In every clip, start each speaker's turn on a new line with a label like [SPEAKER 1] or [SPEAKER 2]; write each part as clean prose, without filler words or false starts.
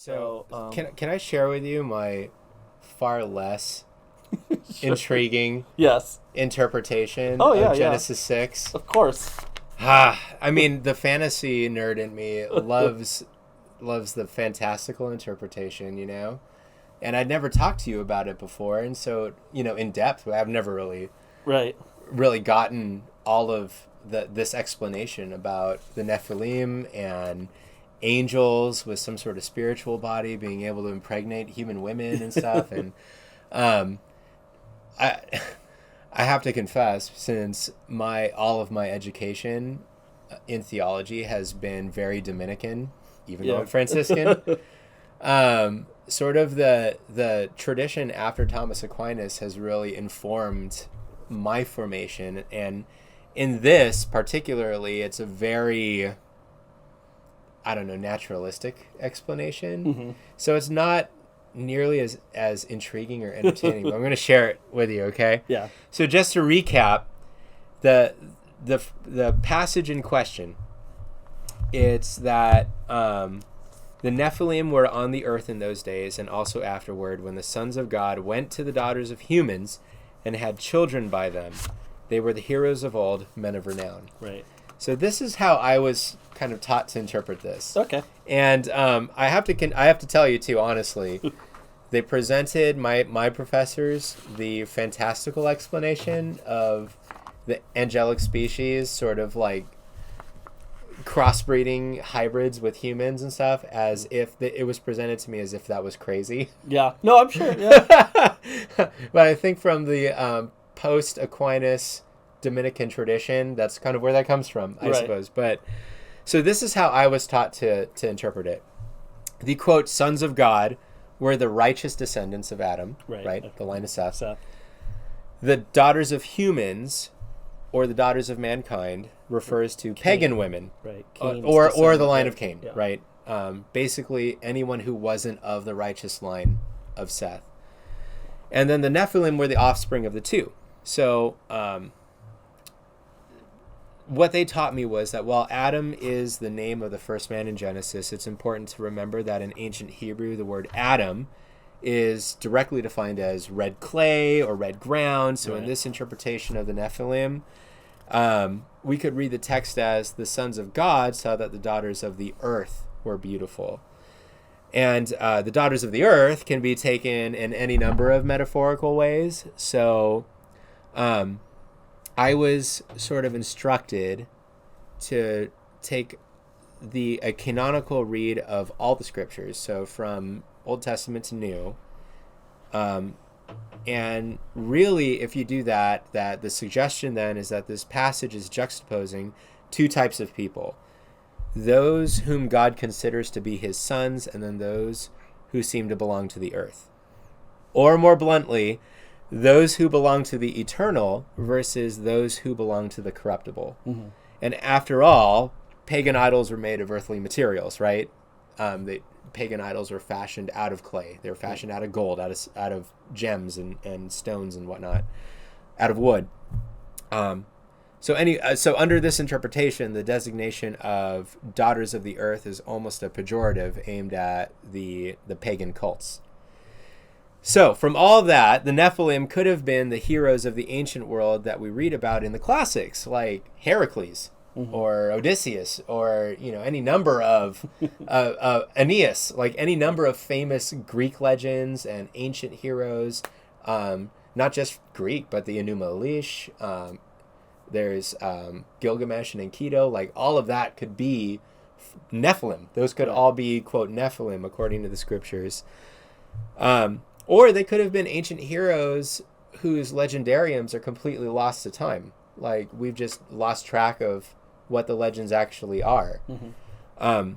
[SPEAKER 1] So,
[SPEAKER 2] Can I share with you my far less intriguing
[SPEAKER 1] yes,
[SPEAKER 2] interpretation
[SPEAKER 1] Oh, yeah,
[SPEAKER 2] of
[SPEAKER 1] yeah.
[SPEAKER 2] Genesis 6?
[SPEAKER 1] of course.
[SPEAKER 2] I mean, the fantasy nerd in me loves the fantastical interpretation, you know? And I'd never talked to you about it before, and so, in depth, I've never
[SPEAKER 1] Right.
[SPEAKER 2] really gotten all of this explanation about the Nephilim and angels with some sort of spiritual body being able to impregnate human women and stuff. And I I have to confess, since all of my education in theology has been very Dominican, even though I'm Franciscan, sort of the tradition after Thomas Aquinas has really informed my formation. And in this particularly, it's a very, I don't know, naturalistic explanation.
[SPEAKER 1] Mm-hmm.
[SPEAKER 2] So it's not nearly as intriguing or entertaining, but I'm going to share it with you, okay?
[SPEAKER 1] Yeah.
[SPEAKER 2] So just to recap, the passage in question, it's that the Nephilim were on the earth in those days and also afterward, when the sons of God went to the daughters of humans and had children by them. They were the heroes of old, men of renown.
[SPEAKER 1] Right.
[SPEAKER 2] So this is how I was kind of taught to interpret this.
[SPEAKER 1] Okay.
[SPEAKER 2] And I have to tell you too, honestly, they presented my professors the fantastical explanation of the angelic species, sort of like crossbreeding hybrids with humans and stuff, as if it was presented to me as if that was crazy.
[SPEAKER 1] Yeah. No, I'm sure. Yeah.
[SPEAKER 2] But I think from the post Aquinas Dominican tradition, that's kind of where that comes from, I suppose. But so this is how I was taught to interpret it. The quote, sons of God were the righteous descendants of Adam, right? The line of Seth. The daughters of humans, or the daughters of mankind, refers to pagan women,
[SPEAKER 1] Right.
[SPEAKER 2] or the line of Cain,
[SPEAKER 1] Yeah.
[SPEAKER 2] right? Basically, anyone who wasn't of the righteous line of Seth. And then the Nephilim were the offspring of the two. So what they taught me was that while Adam is the name of the first man in Genesis, it's important to remember that in ancient Hebrew, the word Adam is directly defined as red clay or red ground. So in this interpretation of the Nephilim, we could read the text as the sons of God saw that the daughters of the earth were beautiful. And the daughters of the earth can be taken in any number of metaphorical ways. So I was sort of instructed to take a canonical read of all the scriptures, so from Old Testament to New. And really, if you do that the suggestion then is that this passage is juxtaposing two types of people. Those whom God considers to be his sons, and then those who seem to belong to the earth. Or more bluntly, those who belong to the eternal versus those who belong to the corruptible.
[SPEAKER 1] Mm-hmm.
[SPEAKER 2] And after all, pagan idols were made of earthly materials, right? Pagan idols were fashioned out of clay. They were fashioned out of gold, out of gems and stones and whatnot, out of wood. So under this interpretation, the designation of daughters of the earth is almost a pejorative aimed at the pagan cults. So from all that, the Nephilim could have been the heroes of the ancient world that we read about in the classics, like Heracles or Odysseus, or any number of Aeneas, like any number of famous Greek legends and ancient heroes. Not just Greek, but the Enuma Elish. There's Gilgamesh and Enkidu. Like all of that could be Nephilim. Those could all be, quote, Nephilim according to the scriptures. Or they could have been ancient heroes whose legendariums are completely lost to time. Like, we've just lost track of what the legends actually are.
[SPEAKER 1] Mm-hmm.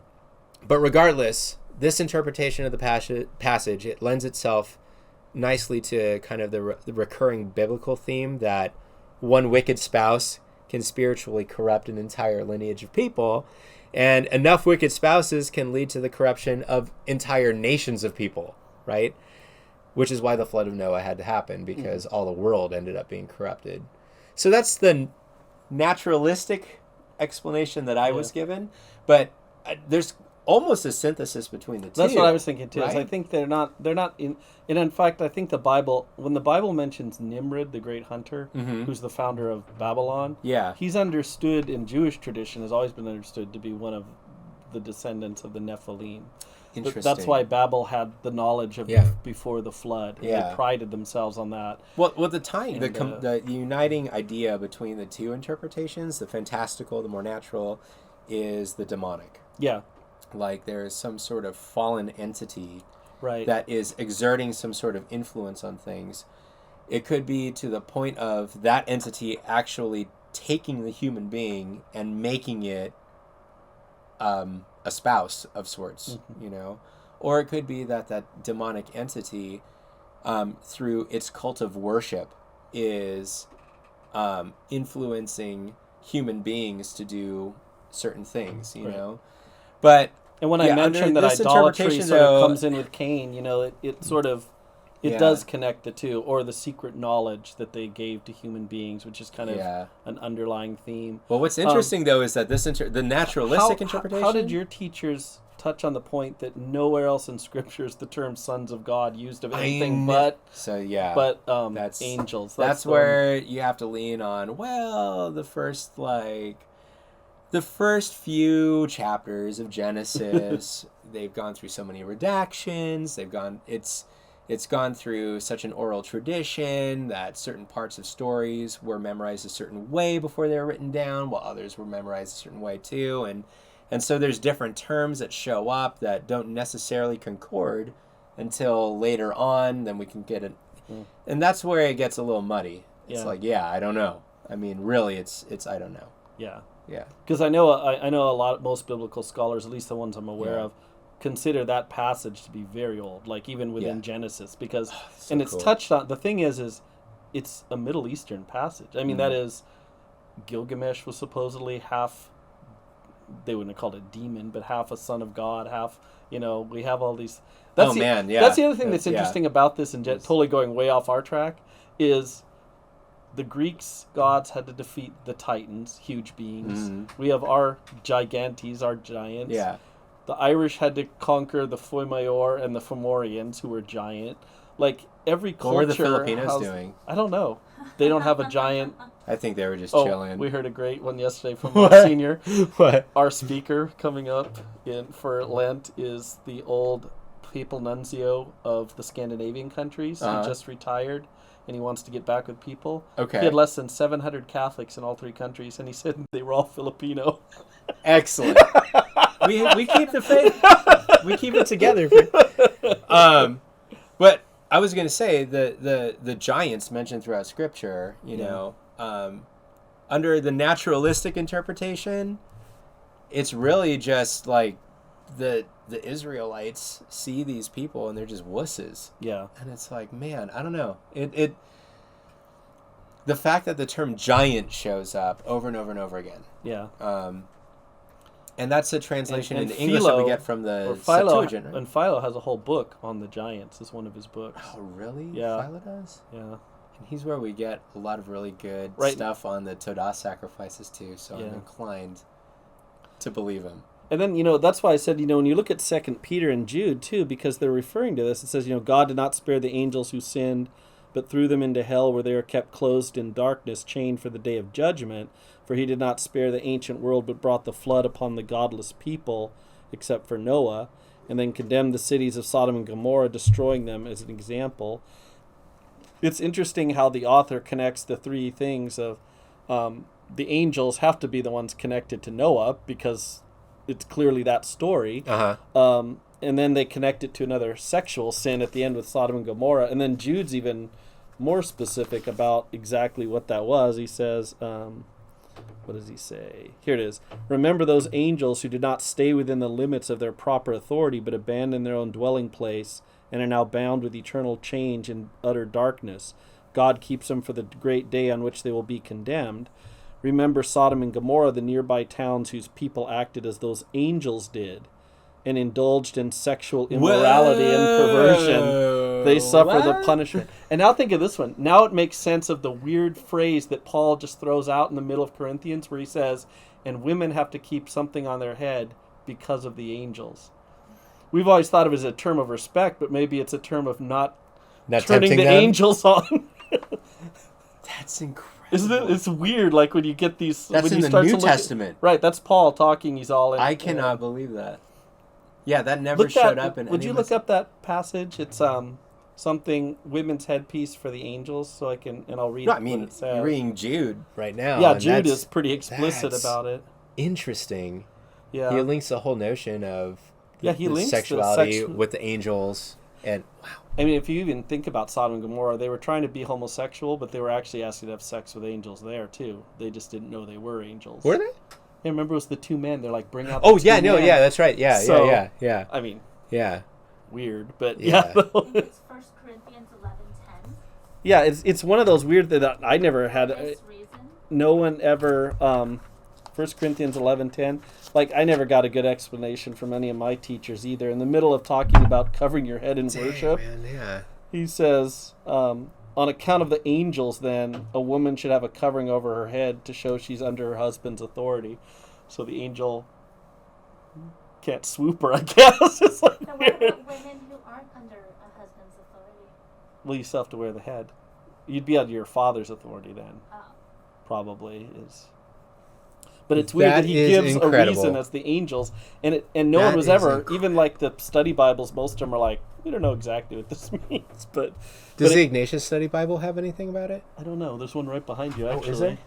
[SPEAKER 2] But regardless, this interpretation of the passage, it lends itself nicely to kind of the recurring biblical theme that one wicked spouse can spiritually corrupt an entire lineage of people, and enough wicked spouses can lead to the corruption of entire nations of people, right? Which is why the flood of Noah had to happen, because all the world ended up being corrupted. So that's the naturalistic explanation that I was given. But there's almost a synthesis between the two.
[SPEAKER 1] That's what I was thinking too.
[SPEAKER 2] Right?
[SPEAKER 1] Is I think they're not in fact, I think the Bible, when the Bible mentions Nimrod, the great hunter, who's the founder of Babylon, he's understood in Jewish tradition, has always been understood to be one of the descendants of the Nephilim.
[SPEAKER 2] Interesting.
[SPEAKER 1] That's why Babel had the knowledge of before the flood. And they prided themselves on that.
[SPEAKER 2] Well, the uniting idea between the two interpretations, the fantastical, the more natural, is the demonic.
[SPEAKER 1] Yeah.
[SPEAKER 2] Like there is some sort of fallen entity
[SPEAKER 1] right.
[SPEAKER 2] that is exerting some sort of influence on things. It could be to the point of that entity actually taking the human being and making it a spouse of sorts, you know, or it could be that demonic entity, through its cult of worship, is influencing human beings to do certain things, you know. But
[SPEAKER 1] and when I mentioned that idolatry sort of comes in with Cain, you know, it sort of does connect the two, or the secret knowledge that they gave to human beings, which is kind of an underlying theme.
[SPEAKER 2] Well, what's interesting though is that the naturalistic interpretation.
[SPEAKER 1] How did your teachers touch on the point that nowhere else in Scripture is the term "sons of God" used of anything but that's angels?
[SPEAKER 2] That's where you have to lean on. Well, the first few chapters of Genesis, they've gone through so many redactions. It's gone through such an oral tradition that certain parts of stories were memorized a certain way before they were written down, while others were memorized a certain way too. And so there's different terms that show up that don't necessarily concord until later on. Then we can get it, and that's where it gets a little muddy. It's like, I don't know. I mean, really, it's I don't know.
[SPEAKER 1] Yeah.
[SPEAKER 2] Yeah.
[SPEAKER 1] Because I know most biblical scholars, at least the ones I'm aware of, consider that passage to be very old, like even within Genesis, because it's touched on. The thing is it's a Middle Eastern passage. I mean, that is, Gilgamesh was supposedly half, they wouldn't have called it demon, but half a son of God, half, you know, we have all these. That's the other thing that's interesting about this, and totally going way off our track, is the Greeks gods had to defeat the Titans, huge beings. We have our gigantes, our giants.
[SPEAKER 2] Yeah.
[SPEAKER 1] The Irish had to conquer the Foimayor and the Fomorians, who were giant. Like, every culture...
[SPEAKER 2] What were the Filipinos doing?
[SPEAKER 1] I don't know. They don't have a giant...
[SPEAKER 2] I think they were just chilling.
[SPEAKER 1] We heard a great one yesterday from our senior.
[SPEAKER 2] What?
[SPEAKER 1] Our speaker coming up for Lent is the old papal nuncio of the Scandinavian countries. He just retired, and he wants to get back with people.
[SPEAKER 2] Okay.
[SPEAKER 1] He had less than 700 Catholics in all three countries, and he said they were all Filipino.
[SPEAKER 2] Excellent. we keep the faith. We keep it together. But I was going to say the giants mentioned throughout Scripture, you know, under the naturalistic interpretation, it's really just like the Israelites see these people and they're just wusses.
[SPEAKER 1] Yeah.
[SPEAKER 2] And it's like, man, I don't know. The fact that the term giant shows up over and over and over again.
[SPEAKER 1] Yeah.
[SPEAKER 2] And that's a translation into English that we get from the Septuagint. Right?
[SPEAKER 1] And Philo has a whole book on the giants. It's one of his books.
[SPEAKER 2] Oh, really?
[SPEAKER 1] Yeah.
[SPEAKER 2] Philo does?
[SPEAKER 1] Yeah.
[SPEAKER 2] And he's where we get a lot of really good stuff on the Todah sacrifices, too. So I'm inclined to believe him.
[SPEAKER 1] And then, you know, that's why I said, you know, when you look at 2 Peter and Jude, too, because they're referring to this, it says, you know, God did not spare the angels who sinned, but threw them into hell where they are kept closed in darkness, chained for the day of judgment. For he did not spare the ancient world, but brought the flood upon the godless people, except for Noah, and then condemned the cities of Sodom and Gomorrah, destroying them as an example. It's interesting how the author connects the three things of the angels have to be the ones connected to Noah, because it's clearly that story. And then they connect it to another sexual sin at the end with Sodom and Gomorrah. And then Jude's even more specific about exactly what that was. He says, what does he say? Here it is. Remember those angels who did not stay within the limits of their proper authority, but abandoned their own dwelling place and are now bound with eternal change in utter darkness. God keeps them for the great day on which they will be condemned. Remember Sodom and Gomorrah, the nearby towns whose people acted as those angels did, and indulged in sexual immorality and perversion. They suffer the punishment. And now think of this one. Now it makes sense of the weird phrase that Paul just throws out in the middle of Corinthians, where he says, and women have to keep something on their head because of the angels. We've always thought of it as a term of respect, but maybe it's a term of not turning the angels on.
[SPEAKER 2] That's incredible.
[SPEAKER 1] Isn't it? It's weird, like when you get these...
[SPEAKER 2] That's
[SPEAKER 1] when
[SPEAKER 2] in
[SPEAKER 1] you
[SPEAKER 2] the
[SPEAKER 1] start
[SPEAKER 2] New
[SPEAKER 1] to look
[SPEAKER 2] Testament.
[SPEAKER 1] Right, that's Paul talking. He's all in...
[SPEAKER 2] I cannot believe that. Yeah, that never showed up in any
[SPEAKER 1] Would you look up that passage? It's something, women's headpiece for the angels, so I can... And I'll read
[SPEAKER 2] No, I
[SPEAKER 1] what
[SPEAKER 2] mean,
[SPEAKER 1] it says.
[SPEAKER 2] you're reading Jude right now.
[SPEAKER 1] Yeah,
[SPEAKER 2] and
[SPEAKER 1] Jude is pretty explicit
[SPEAKER 2] that's
[SPEAKER 1] about it.
[SPEAKER 2] Interesting.
[SPEAKER 1] Yeah.
[SPEAKER 2] He links the whole notion of
[SPEAKER 1] he links
[SPEAKER 2] sexuality with the angels. And wow.
[SPEAKER 1] I mean, if you even think about Sodom and Gomorrah, they were trying to be homosexual, but they were actually asking to have sex with angels there, too. They just didn't know they were angels.
[SPEAKER 2] Were they?
[SPEAKER 1] Yeah, remember it was the two men. They're like, bring out
[SPEAKER 2] Oh,
[SPEAKER 1] the
[SPEAKER 2] yeah,
[SPEAKER 1] two
[SPEAKER 2] no,
[SPEAKER 1] men.
[SPEAKER 2] yeah, that's right. Yeah,
[SPEAKER 1] So,
[SPEAKER 2] yeah.
[SPEAKER 1] I mean,
[SPEAKER 2] Yeah.
[SPEAKER 1] weird, but
[SPEAKER 2] Yeah.
[SPEAKER 1] yeah.
[SPEAKER 3] I think it's 1 Corinthians 11:10.
[SPEAKER 1] Yeah, it's one of those weird that I never had.
[SPEAKER 3] This reason.
[SPEAKER 1] No one ever... 1 Corinthians 11:10. Like, I never got a good explanation from any of my teachers either. In the middle of talking about covering your head in worship,
[SPEAKER 2] Man, yeah.
[SPEAKER 1] he says, on account of the angels, then, a woman should have a covering over her head to show she's under her husband's authority. So the angel can't swoop her, I guess. It's like
[SPEAKER 3] So what
[SPEAKER 1] weird.
[SPEAKER 3] about women who aren't under a husband's authority?
[SPEAKER 1] Well, you still have to wear the head. You'd be under your father's authority then,
[SPEAKER 3] Oh.
[SPEAKER 1] probably is. But it's weird
[SPEAKER 2] That
[SPEAKER 1] that he
[SPEAKER 2] is
[SPEAKER 1] gives a
[SPEAKER 2] incredible.
[SPEAKER 1] reason as the angels, and no
[SPEAKER 2] That
[SPEAKER 1] one was
[SPEAKER 2] is
[SPEAKER 1] ever,
[SPEAKER 2] incredible.
[SPEAKER 1] even like the study Bibles, most of them are like, we don't know exactly what this means, but
[SPEAKER 2] Does
[SPEAKER 1] but
[SPEAKER 2] the Ignatius Study Bible have anything about it?
[SPEAKER 1] I don't know. There's one right behind you, actually.
[SPEAKER 2] is there?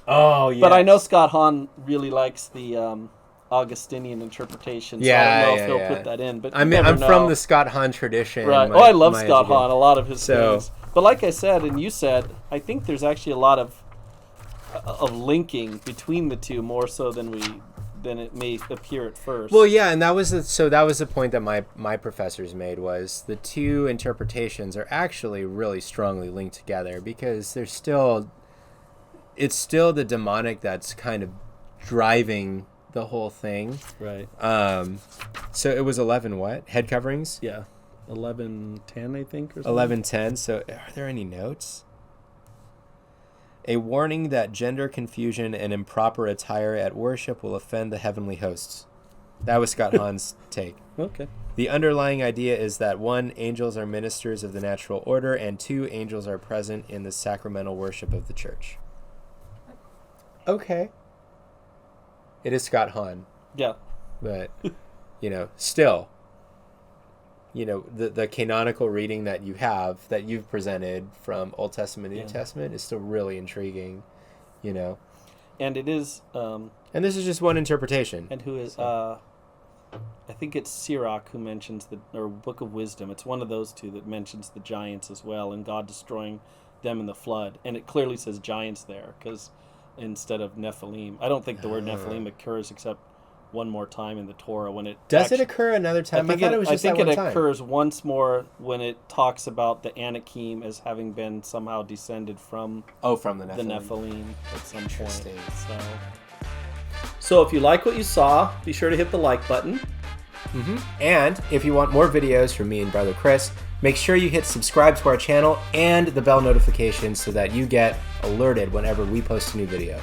[SPEAKER 2] Oh, yeah.
[SPEAKER 1] But I know Scott Hahn really likes the Augustinian interpretation, so I don't know if he'll put that in. But
[SPEAKER 2] I'm from the Scott Hahn tradition.
[SPEAKER 1] right.
[SPEAKER 2] My-
[SPEAKER 1] I love
[SPEAKER 2] my
[SPEAKER 1] Scott
[SPEAKER 2] education.
[SPEAKER 1] Hahn. A lot of his
[SPEAKER 2] So-
[SPEAKER 1] things. But like I said, and you said, I think there's actually a lot of linking between the two more so than it may appear at first.
[SPEAKER 2] Well, yeah, and that was the point that my professors made, was the two interpretations are actually really strongly linked together, because it's still the demonic that's kind of driving the whole thing.
[SPEAKER 1] Right.
[SPEAKER 2] So it was 11 what? Head coverings?
[SPEAKER 1] Yeah. 11:10, I think, or something.
[SPEAKER 2] 11:10. So are there any notes? A warning that gender confusion and improper attire at worship will offend the heavenly hosts. That was Scott Hahn's take.
[SPEAKER 1] Okay.
[SPEAKER 2] The underlying idea is that 1, angels are ministers of the natural order, and 2, angels are present in the sacramental worship of the church. Okay. It is Scott Hahn,
[SPEAKER 1] Yeah.
[SPEAKER 2] but, still, the canonical reading that you've presented from Old Testament and New Testament is still really intriguing,
[SPEAKER 1] And it is...
[SPEAKER 2] And this is just one interpretation.
[SPEAKER 1] and who is... I think it's Sirach who mentions or Book of Wisdom. It's one of those two that mentions the giants as well, and God destroying them in the flood. And it clearly says giants there, because instead of Nephilim. I don't think the word Nephilim occurs except one more time in the Torah when it...
[SPEAKER 2] Does it occur another time? I thought it was just that one time.
[SPEAKER 1] Occurs once more when it talks about the Anakim as having been somehow descended from
[SPEAKER 2] From the
[SPEAKER 1] the Nephilim at some point.
[SPEAKER 2] Interesting.
[SPEAKER 1] So if you like what you saw, be sure to hit the like button.
[SPEAKER 2] And if you want more videos from me and Brother Chris, make sure you hit subscribe to our channel and the bell notification so that you get alerted whenever we post a new video.